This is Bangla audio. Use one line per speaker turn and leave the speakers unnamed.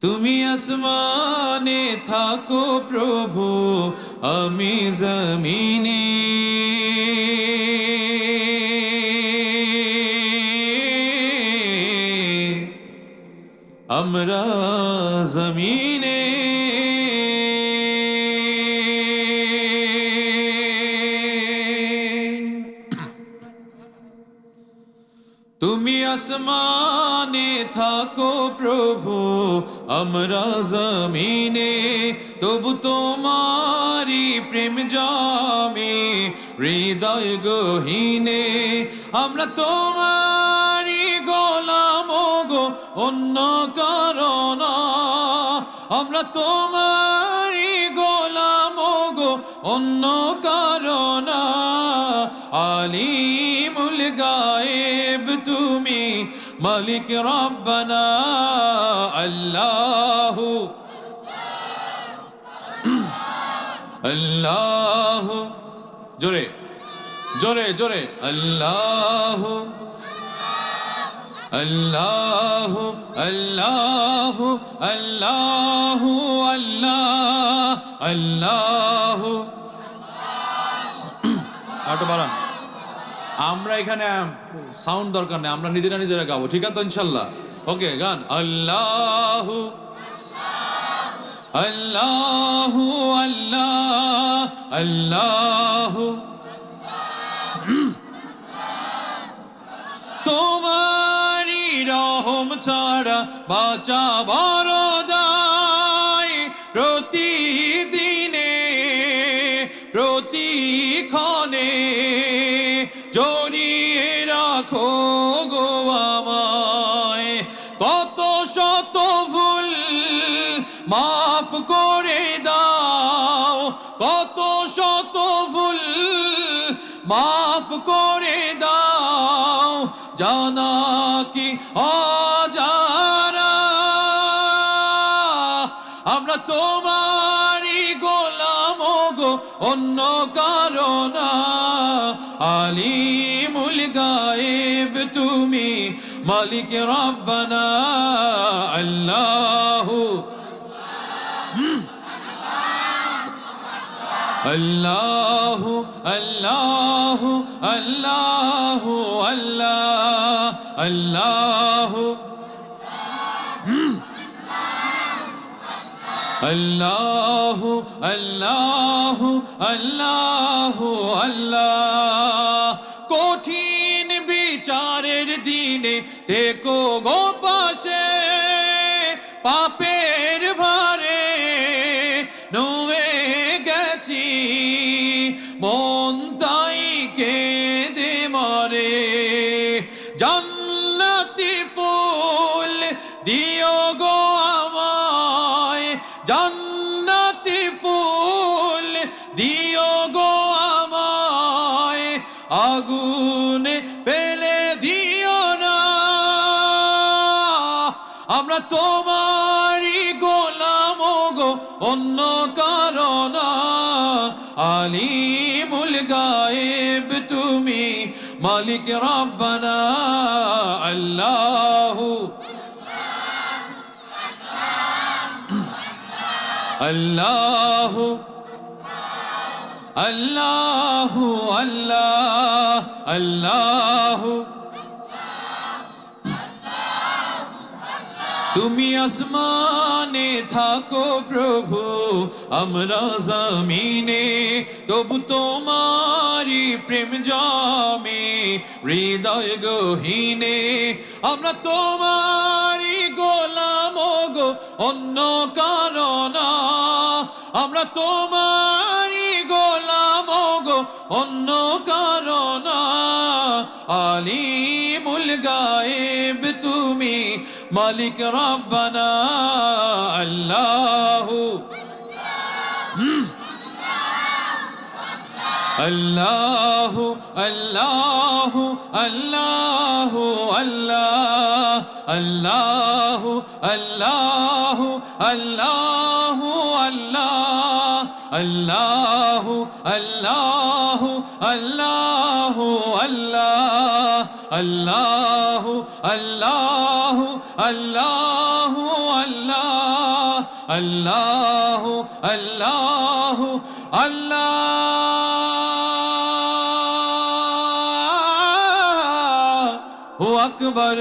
তুমি আসমানে থাকো প্রভু, আমি জমিনে। আমরা জমিনে। তুমি আসমানে থাকো প্রভু, আমরা জমিনে। তবু তোমারি প্রেম জামে হৃদয় গহীনে। আমরা তোমারি গোলাম গো, অন্য কারণ। আমরা তোমারি গোলাম গো, অন্য কারণ। আলিমুল গায়েব তুমি, মালিক রব্বানা। আল্লাহু আল্লাহু, জোরে জোরে জোরে। আল্লাহু আল্লাহু আল্লাহু আল্লাহু আল্লাহ আল্লাহু। আরেকটু বাড়ান। আমরা এখানে সাউন্ড দরকার নেই, আমরা নিজেরা নিজেরা গাবো, ঠিক আছে ইনশাল্লাহ? ওকে, গান। আল্লাহু আল্লাহু আল্লাহ আল্লাহু। তোমারি রহম ছাড়া বাঁচা বড় দায়। প্রতিদিনে প্রতিক্ষণে জড়িয়ে রাখো গো আমায়। কত শত ভুল মাফ করে দাও, কত শত ভুল মাফ করে দাও। জানা কি অজানা, আমরা তোমারি গোলাম গো, অন্য কারণ। আলিমুল গায়েব তুমি, মালিক রব্বানা। আল্লাহু আল্লাহু আল্লাহু আল্লাহু আল্লাহ আল্লাহু আল্লাহু আল্লাহু আল্লাহু আল্লাহ। কঠিন বিচারের দিনে দেখো গো পাশে, পাপের ভারে নুয়ে গেছি, মন তাই কেঁদে মরে। জান্নাতি ফুল দিও গো আমায়, জান্নাতি ফুল দিও গো আমায়। আগুনে ফেলে দিও না, আমরা তোমারি গোলাম গো, অন্য কারণ। আলিমুল গায়েব তুমি, মালিক রব্বানা। আল্লাহু আল্লাহু আল্লাহু আল্লাহ আল্লাহু। তুমি আসমানে থাকো প্রভু, আমরা জমিনে। তবু তোমারি প্রেম জামে হৃদয় গহীনে। আমরা তোমারি গোলাম গো, অন্য কারণ। আমরা তোমারি গোলাম গো, অন্য কারণ। আলিমুল গায়েব তুমি, মালিক রব্বানা। আল্লাহু আল্লাহু আল্লাহু আল্লাহু আল্লাহ আল্লাহু আল্লাহু আল্লাহু আল্লাহ আল্লাহু আল্লাহু আল্লাহু আল্লাহ আল্লাহু আল্লাহু আল্লাহু আল্লাহ আল্লাহ আল্লাহ আল্লাহু আকবার